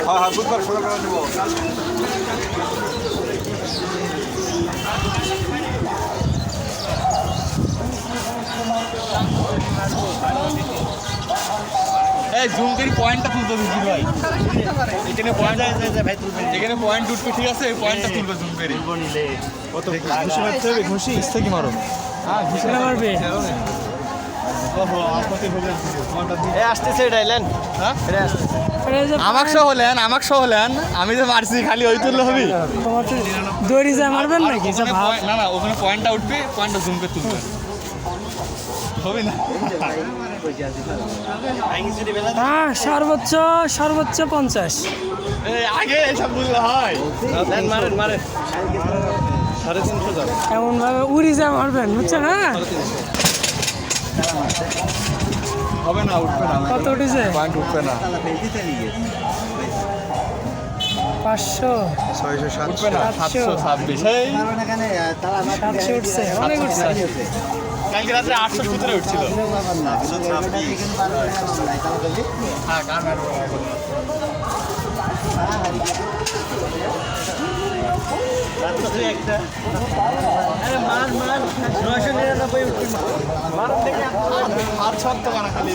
হ্যাঁ বুধবার সকালবেলা নেব। এই জুমকের পয়েন্টটা তুলতে দিচ্ছি ভাই, এখানে পয়েন্ট ভাই তুলবে, এখানে পয়েন্ট উঠবে ঠিক আছে, পয়েন্টটা তুলবে জুমকের নিলে কত খুশি মারতে হবে, খুশি ইচ্ছে কি মারো, হ্যাঁ খুশি মারবে। আমাকে সহ হলেন আমি তো মারছি, খালি ওই তুললে হবে না, না ওখানে পয়েন্টটা উঠবে, পয়েন্টটা জুম করে তুলবে হবে না। সর্বোচ্চ 50 আগে এসব বুঝলে হয়, এমন ভাবে উড়ি যা মারবেন, বুঝছেন? হ্যাঁ হবে না, উঠবে না, কত উঠেছে? পয়েন্ট উঠবে না, 500 600 উঠবে না, 726 এই 700 উঠছে, অনেক উঠছে। কালকে রাত্রে 817 উঠছিল। হ্যাঁ কার একটা মার 999 আর 6 খালি